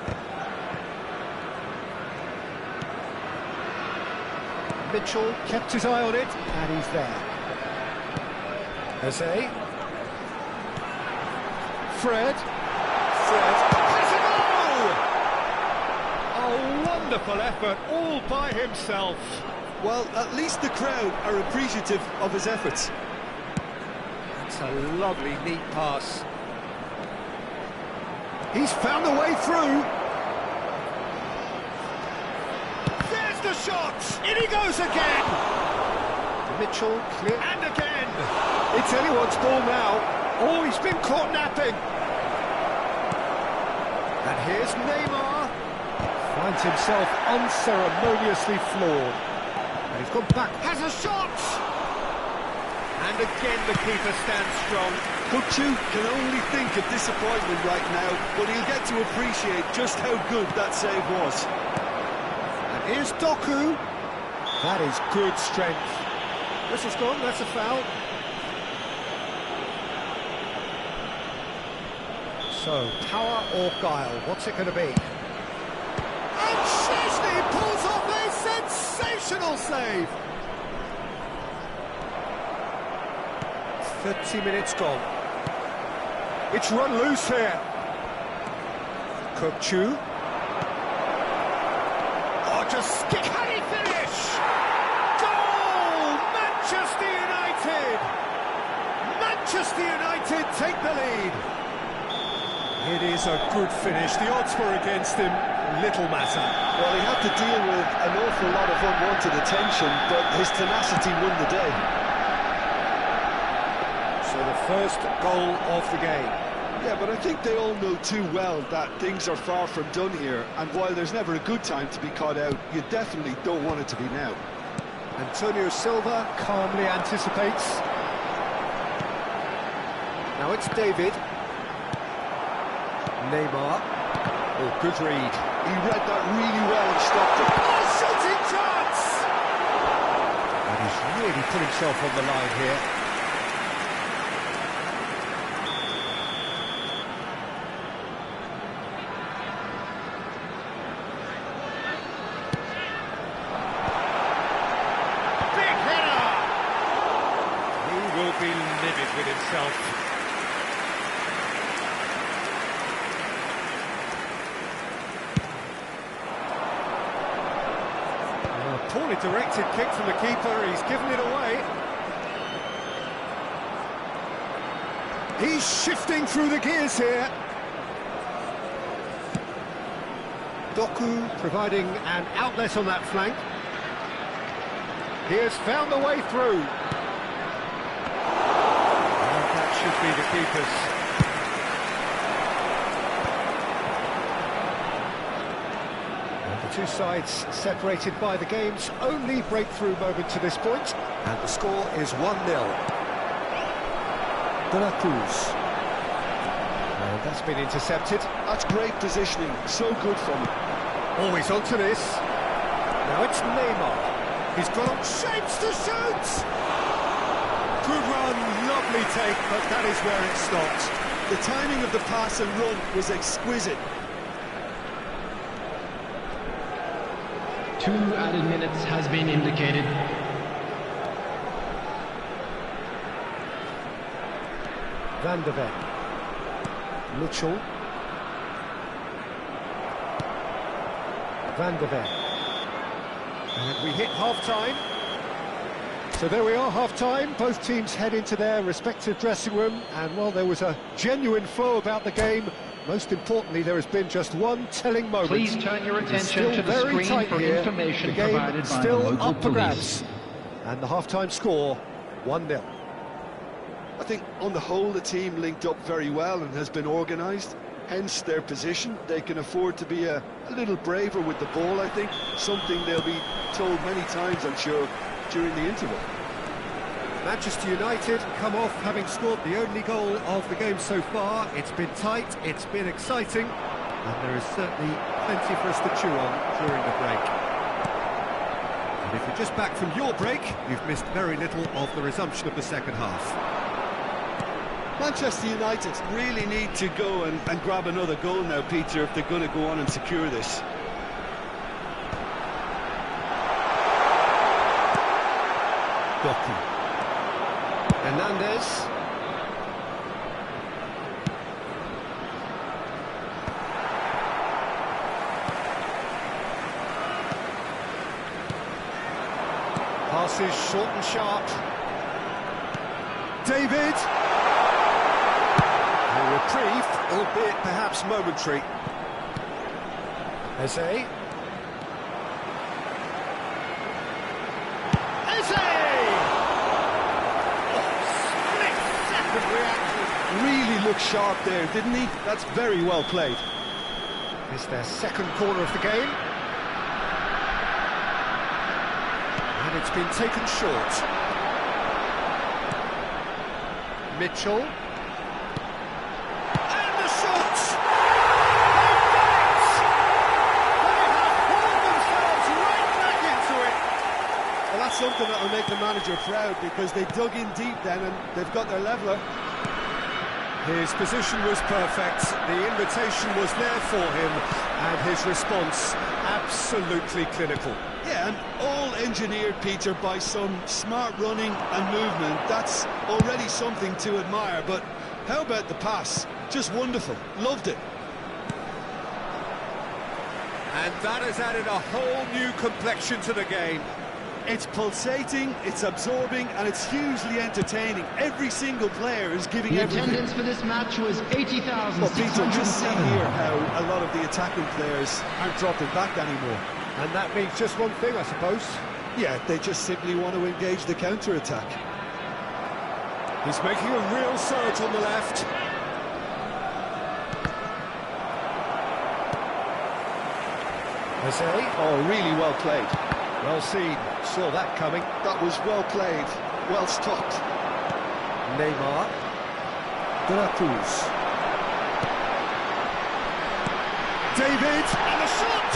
Mitchell kept his eye on it, and he's there. Jose. Fred has a goal! A wonderful effort, all by himself. Well, at least the crowd are appreciative of his efforts. That's a lovely, neat pass. He's found the way through. The shot! In he goes again! Mitchell, clear, and again! It's anyone's ball now. Oh, he's been caught napping! And here's Neymar. Finds himself unceremoniously floored. And he's gone back, has a shot! And again the keeper stands strong. Kukçu can only think of disappointment right now, but he'll get to appreciate just how good that save was. Here's Doku. That is good strength. Whistle's gone, that's a foul. So, power or guile, what's it going to be? And Szczesny pulls off a sensational save. 30 minutes gone. It's run loose here. Kupchu. Oh, just stick. Can he finish? Goal! Manchester United! Manchester United take the lead. It is a good finish. The odds were against him. Little matter. Well, he had to deal with an awful lot of unwanted attention, but his tenacity won the day. So the first goal of the game. Yeah, but I think they all know too well that things are far from done here, and while there's never a good time to be caught out, you definitely don't want it to be now. Antonio Silva calmly anticipates. Now it's David. Neymar. Oh, good read. He read that really well and stopped it. Oh, shooting chance! And he's really put himself on the line here. Big header! He will be livid with himself. Poorly directed kick from the keeper, he's given it away. He's shifting through the gears here. Doku providing an outlet on that flank. He has found the way through. And that should be the keeper's. Two sides separated by the game's only breakthrough moment to this point, and the score is 1-0. De La Cruz. And that's been intercepted. That's great positioning, so good from him. Always onto this. Now it's Neymar. He's got shapes to shoot! Good run, lovely take, but that is where it stopped. The timing of the pass and run was exquisite. 2 added minutes has been indicated. Van de Ven. Mitchell. Van de Ven. And we hit half-time. So there we are, half-time. Both teams head into their respective dressing room. And while there was a genuine flow about the game, most importantly, there has been just one telling moment. Please turn your attention to the very screen tight for here. information the game provided by still the local up for police. grabs. And the half-time score, 1-0. I think on the whole the team linked up very well and has been organised, hence their position. They can afford to be a little braver with the ball, I think, something they'll be told many times, I'm sure, during the interval. Manchester United come off having scored the only goal of the game so far. It's been tight, it's been exciting, and there is certainly plenty for us to chew on during the break. And if you're just back from your break, you've missed very little of the resumption of the second half. Manchester United really need to go and grab another goal now, Peter, if they're going to go on and secure this. Doku. Hernandez. Passes short and sharp. David. A reprieve, albeit perhaps momentary. Eze. Really looked sharp there, didn't he? That's very well played. It's their second corner of the game. And it's been taken short. Mitchell. And the shot! They have pulled themselves right back into it. Well, that's something that will make the manager proud, because they dug in deep then and they've got their leveller. His position was perfect, the invitation was there for him, and his response absolutely clinical. Yeah, and all engineered, Peter, by some smart running and movement. That's already something to admire, but How about the pass? Just wonderful. Loved it. And that has added a whole new complexion to the game. It's pulsating, it's absorbing, and it's hugely entertaining. Every single player is giving The everything. attendance for this match was 80,607. Well, Peter, just see here how a lot of the attacking players aren't dropping back anymore. And that means just one thing, I suppose. Yeah, they just simply want to engage the counter-attack. He's making a real surge on the left. Oh, really well played. Well seen, saw that coming. That was well played, well stopped. Neymar. De La Cruz. David, and the shot!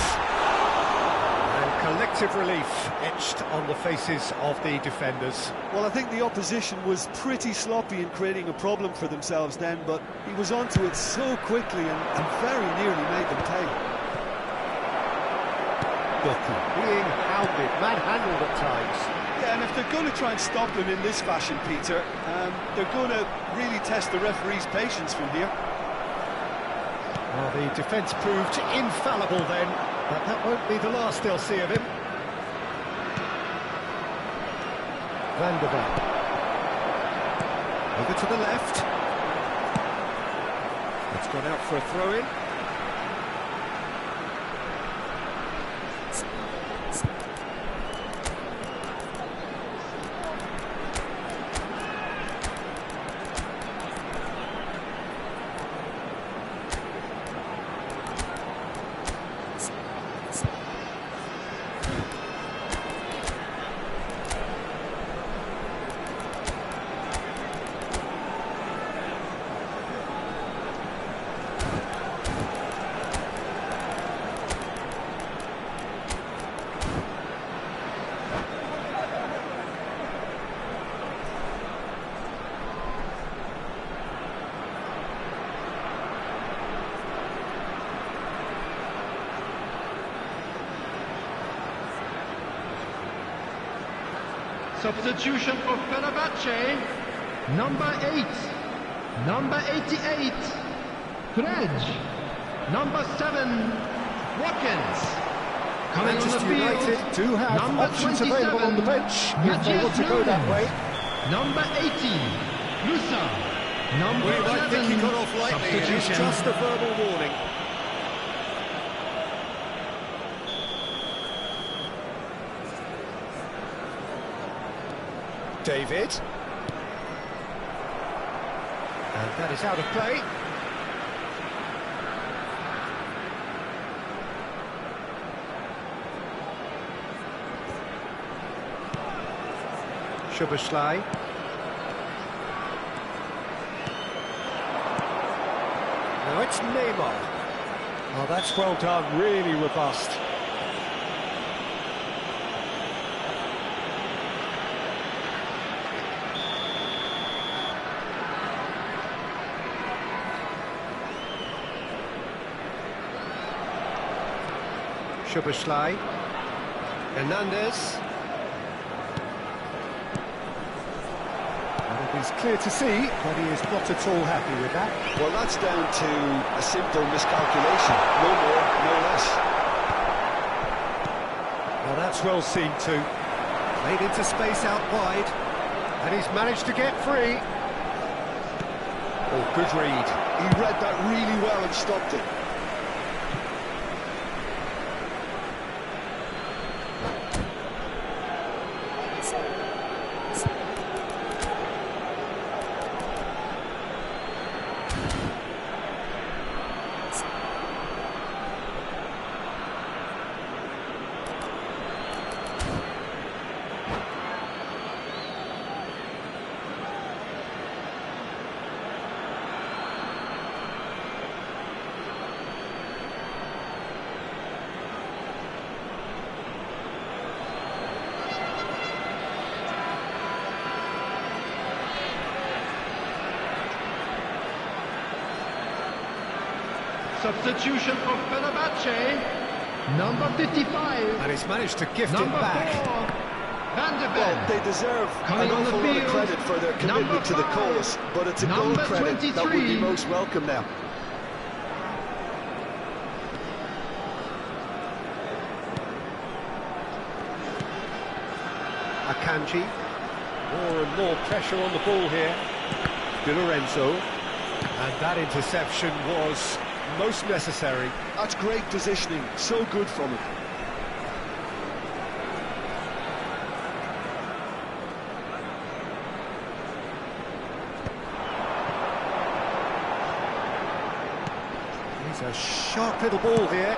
And collective relief etched on the faces of the defenders. Well, I think the opposition was pretty sloppy in creating a problem for themselves then, but he was onto it so quickly and very nearly made them pay. Being hounded, manhandled at times. Yeah, and if they're going to try and stop him in this fashion, Peter, they're going to really test the referee's patience from here. Well, the defence proved infallible then, but that won't be the last they'll see of him. Van der Beek. Over to the left. It's gone out for a throw-in. Substitution for Fenerbahce, number 8, number 88, Fred, number 7, Watkins. Coming on the Manchester field, United do have number options 27, available on the bench if they want to go that way. Number 80, Lusa, number Well, you might 11, think he got off lightly, it is substitution. just a verbal warning. David. And that is out of play. Szoboszlai. Now it's Neymar. Oh, that's well done, really robust. Szoboszlai. Hernandez. And it is clear to see that he is not at all happy with that. Well, that's down to a simple miscalculation. No more, no less. Well, that's well seen too. Played into space out wide. And he's managed to get free. Oh, good read. He read that really well and stopped it. Substitution for Fenerbahce, number 55. And he's managed to gift Number it back. 4, Well, they deserve Coming an on the awful lot of field, credit for their commitment number to the 5, cause, but it's a goal number credit that would be 23. most welcome now. Akanji. More and more pressure on the ball here. Di Lorenzo. And that interception was most necessary. That's great positioning, so good from him. It's a sharp little ball here.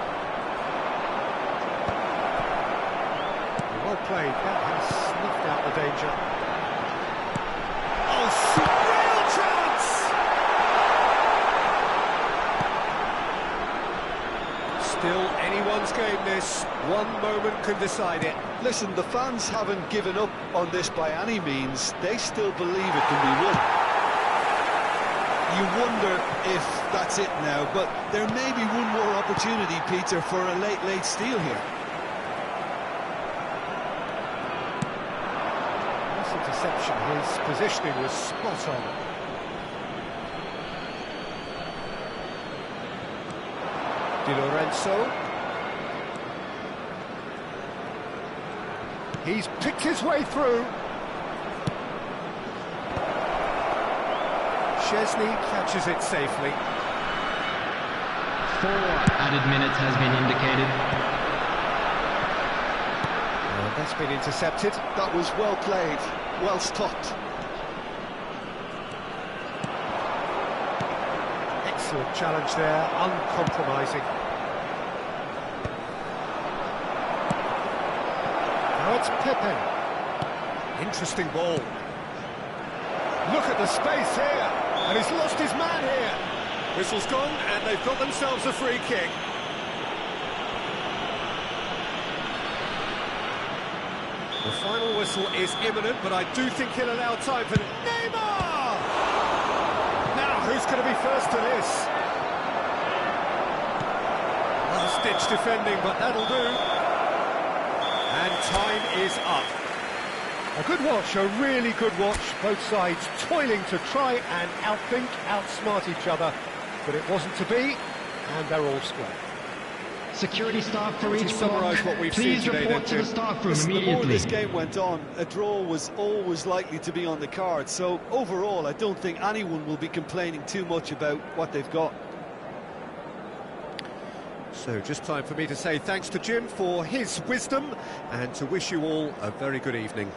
Well played, that has snuffed out the danger. Oh, real chance! Still anyone's game this, one moment can decide it. Listen, the fans haven't given up on this by any means. They still believe it can be won. You wonder if that's it now, but there may be one more opportunity, Peter, for a late steal here. This interception, his positioning was spot on. Di Lorenzo. He's picked his way through. Chesney catches it safely. 4 added minutes has been indicated. That's been intercepted. That was well played, well stopped. Excellent challenge there, uncompromising. Now it's Pepe. Interesting ball. Look at the space here, and he's lost his man here. Whistle's gone, and they've got themselves a free kick. The final whistle is imminent, but I do think he'll allow time for Neymar! Now, who's going to be first to this? Last-ditch defending, but that'll do. And time is up. A good watch, a really good watch. Both sides toiling to try and outthink, outsmart each other. But it wasn't to be, and they're all square. Security staff for each summarise block, what we've please seen today, report then, to the Jim. staff room The more immediately. this game went on, a draw was always likely to be on the card. So overall, I don't think anyone will be complaining too much about what they've got. So just time for me to say thanks to Jim for his wisdom and to wish you all a very good evening.